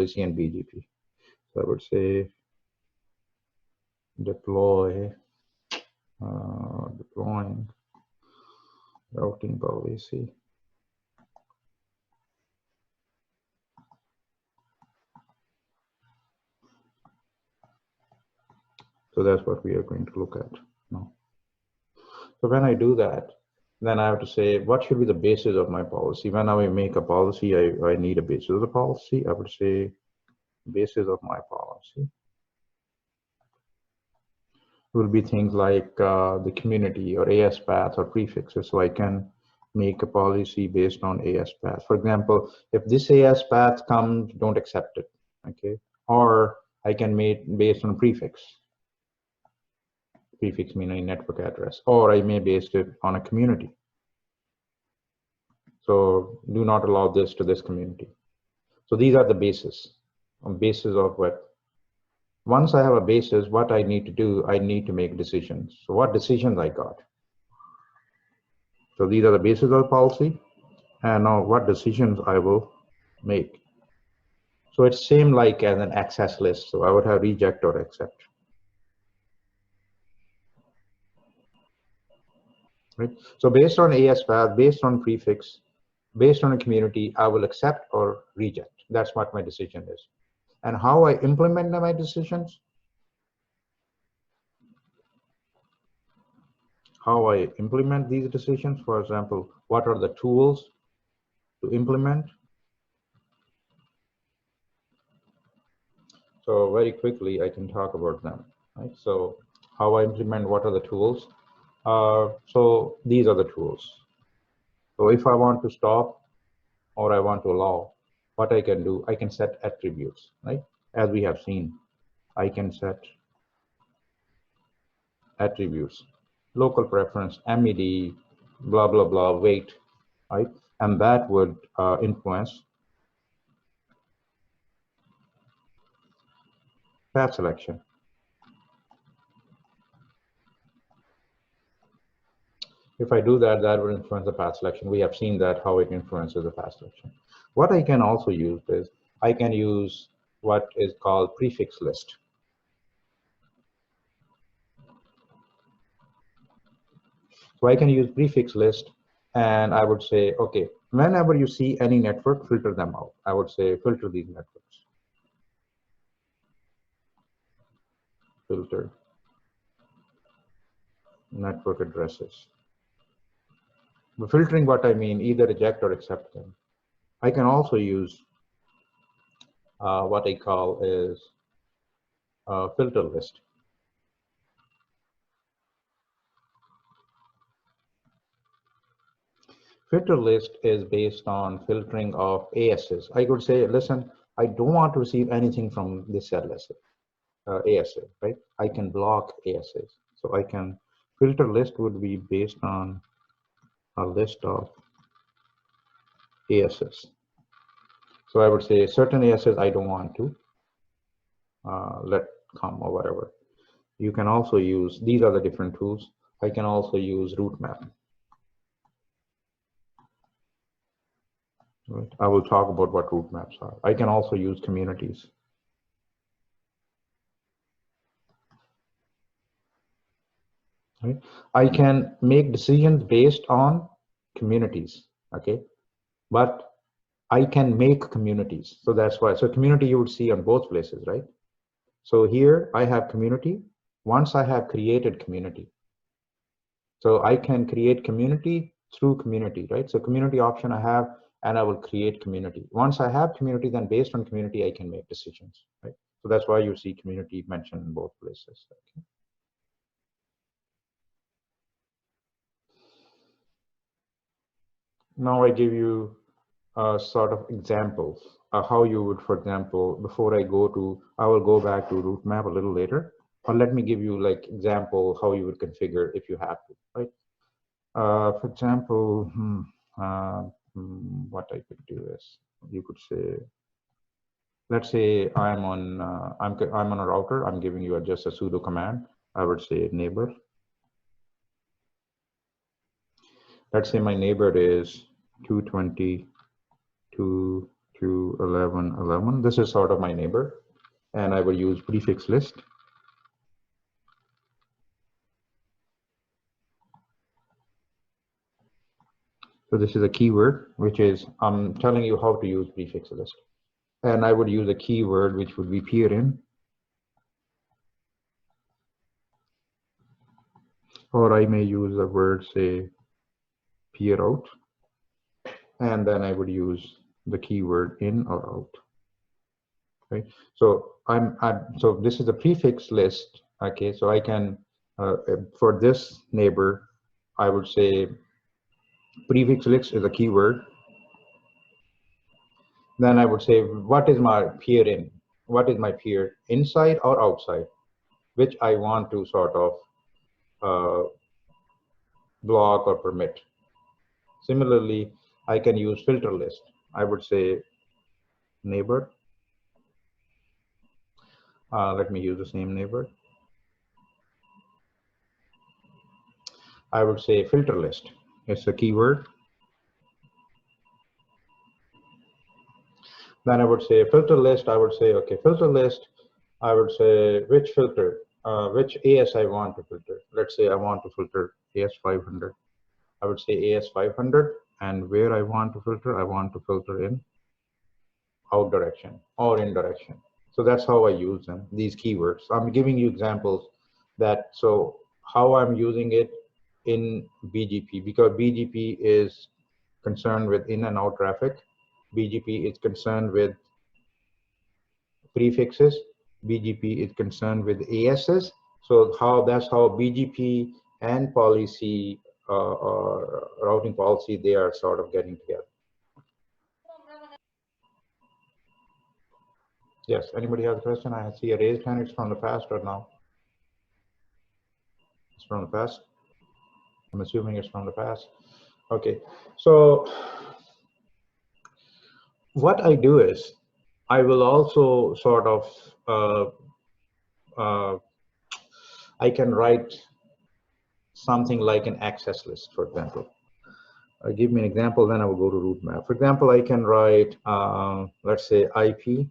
policy and BGP. So I would say deploying routing policy. So that's what we are going to look at now. So when I do that, then I have to say, what should be the basis of my policy? When I make a policy, I need a basis of the policy. I would say basis of my policy will be things like the community or AS path or prefixes. So I can make a policy based on AS path. For example, if this AS path comes, don't accept it, okay? Or I can make based on prefix. Prefix meaning network address, or I may base it on a community. So do not allow this to this community. So these are the bases of what. Once I have a basis, what I need to do, I need to make decisions. So what decisions I got? So these are the bases of the policy, and now what decisions I will make. So it's same like as an access list. So I would have reject or accept. Right? So based on AS path, based on prefix, based on a community, I will accept or reject. That's what my decision is. And how I implement my decisions, how I implement these decisions, for example, what are the tools to implement? So very quickly, I can talk about them, right? So how I implement, what are the tools? So these are the tools. So if I want to stop or I want to allow, what I can do, I can set attributes, right? As we have seen, I can set attributes, local preference, MED, blah, blah, blah, weight, right? And that would influence path selection. If I do that, that will influence the path selection. We have seen that how it influences the path selection. What I can also use is, I can use what is called prefix list. So I can use prefix list, and I would say, okay, whenever you see any network, filter them out. I would say filter these networks. Filter network addresses. But filtering, what I mean, either reject or accept them. I can also use what I call is filter list. Filter list is based on filtering of ASs. I could say, listen, I don't want to receive anything from this ASA, right? I can block ASs. So I can, filter list would be based on a list of ASs. So I would say certain ASs I don't want to let come or whatever. You can also use, these are the different tools. I can also use route map. Right. I will talk about what route maps are. I can also use communities. Right. I can make decisions based on communities, okay? But I can make communities, so that's why. So community you would see on both places, right? So here I have community. Once I have created community, so I can create community through community, right? So community option I have, and I will create community. Once I have community, then based on community, I can make decisions, right? So that's why you see community mentioned in both places. Okay. Now I give you sort of examples how you would, for example, before I go to, I will go back to route map a little later, or let me give you like example how you would configure if you have to, right? For example, what I could do is, you could say, let's say I'm on I'm on a router. I'm giving you just a sudo command. I would say neighbor. Let's say my neighbor is 220.2.3. to 1111. This is sort of my neighbor, and I will use prefix list. So this is a keyword, which is, I'm telling you how to use prefix list. And I would use a keyword which would be peer in, or I may use a word, say, peer out, and then I would use the keyword in or out. Okay, so so this is a prefix list. Okay, so I can for this neighbor, I would say prefix list is a keyword. Then I would say, what is my peer in? What is my peer, inside or outside, which I want to sort of block or permit. Similarly, I can use filter list. I would say neighbor. Let me use the same neighbor. I would say filter list. It's a keyword. Then I would say filter list. I would say, okay, filter list. I would say which filter, which AS I want to filter. Let's say I want to filter AS 500. I would say AS 500, and where I want to filter, I want to filter in out direction or in direction. So that's how I use them, these keywords. I'm giving you examples that, so how I'm using it in BGP, because BGP is concerned with in and out traffic. BGP is concerned with prefixes. BGP is concerned with ASs. So that's how BGP and policy or routing policy, they are sort of getting together. Yes, anybody has a question? I see a raised hand. It's from the past or now? It's from the past. I'm assuming it's from the past. Okay, so what I do is I will also sort of I can write something like an access list, for example. Give me an example, then I will go to route map. For example, I can write, let's say, IP,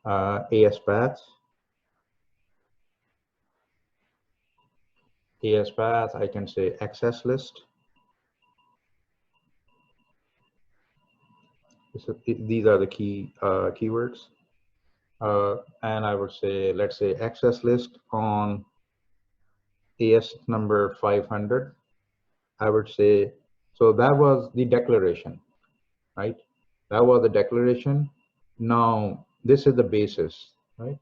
AS path, I can say access list. These are the key keywords. And I would say, let's say, access list on AS number 500. I would say, so that was the declaration, right? That was the declaration. Now, this is the basis, right?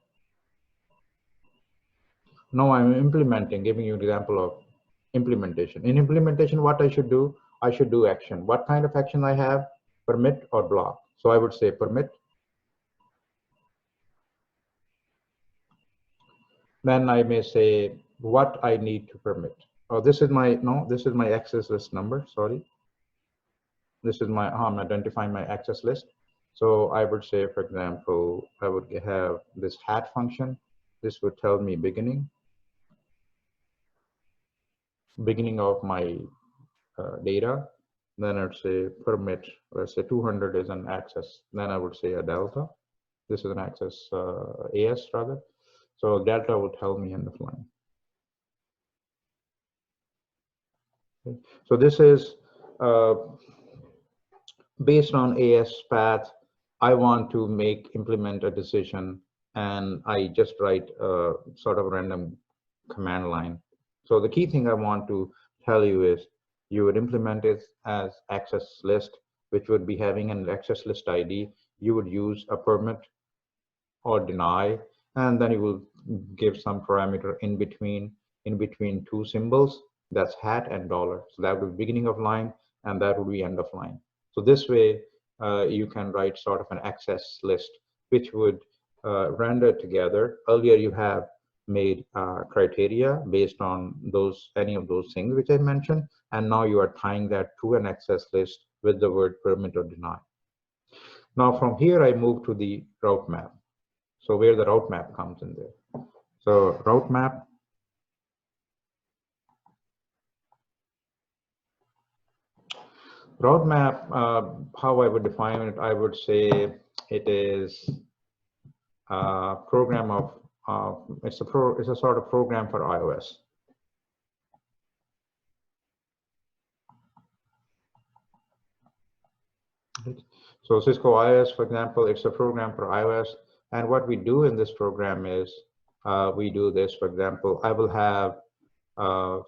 Now I'm implementing, giving you an example of implementation. In implementation, what I should do action. What kind of action I have? Permit or block. So I would say permit. Then I may say what I need to permit. Oh, this is my access list number, sorry. This is my, I'm identifying my access list. So I would say, for example, I would have this hat function. This would tell me beginning of my data. Then I'd say permit, let's say 200 is an access. Then I would say a delta. This is an access AS rather. So delta will tell me end of line. Okay. So this is based on AS path. I want to implement a decision, and I just write a sort of random command line. So the key thing I want to tell you is you would implement it as access list, which would be having an access list ID. You would use a permit or deny, and then you will give some parameter in between two symbols. That's hat and dollar. So that would be beginning of line, and that would be end of line. So this way, you can write sort of an access list, which would render together. Earlier, you have made criteria based on any of those things which I mentioned, and now you are tying that to an access list with the word permit or deny. Now from here, I move to the route map. So where the route map comes in there. So route map. Roadmap, how I would define it, I would say it is a program of, it's a sort of program for iOS. So Cisco iOS, for example, it's a program for iOS. And what we do in this program is we do this, for example, I will have, I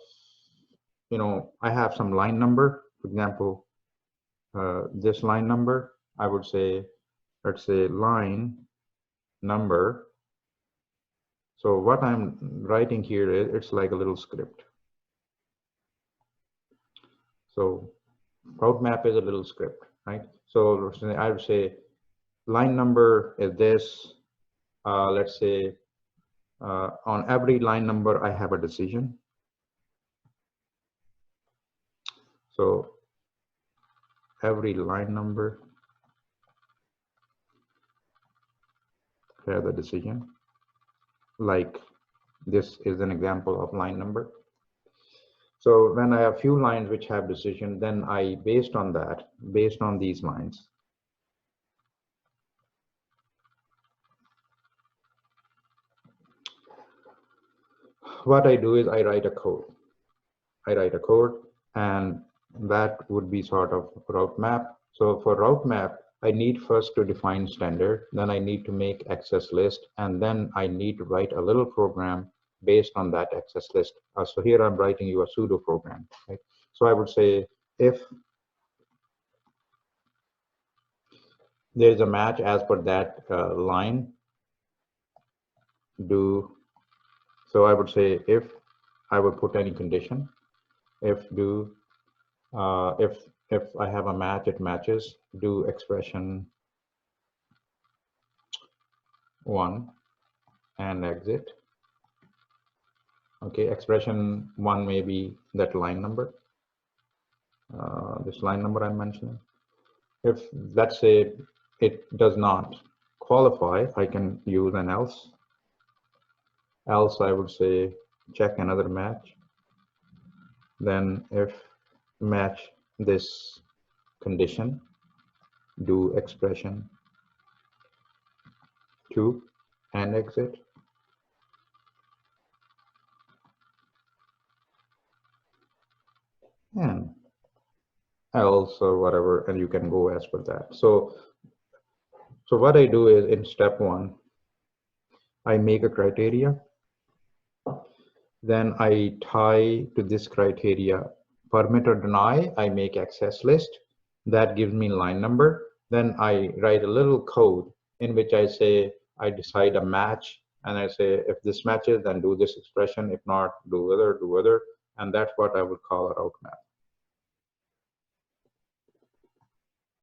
have some line number, for example, this line number, I would say, let's say line number. So what I'm writing here is, it's like a little script. So roadmap is a little script, right? So I would say line number is this. Let's say on every line number, I have a decision. So every line number has a decision. Like this is an example of line number. So when I have few lines which have decision, then I, based on that, based on these lines, what I do is I write a code. I write a code, and that would be sort of route map. So for route map, I need first to define standard, then I need to make access list, and then I need to write a little program based on that access list. So here I'm writing you a pseudo program, right? So I would say if there's a match as per that line, do, so I would say if I would put any condition, if do, if I have a match, it matches, do expression 1 and exit. Okay, expression 1 may be that line number, this line number I'm mentioning. If let's say it does not qualify, I can use an else. Else I would say check another match. Then if match this condition, do expression 2 and exit. And else or whatever, and you can go as per that. So what I do is in step 1, I make a criteria. Then I tie to this criteria permit or deny. I make access list. That gives me line number. Then I write a little code in which I say, I decide a match. And I say, if this matches, then do this expression. If not, do other. And that's what I would call a route map.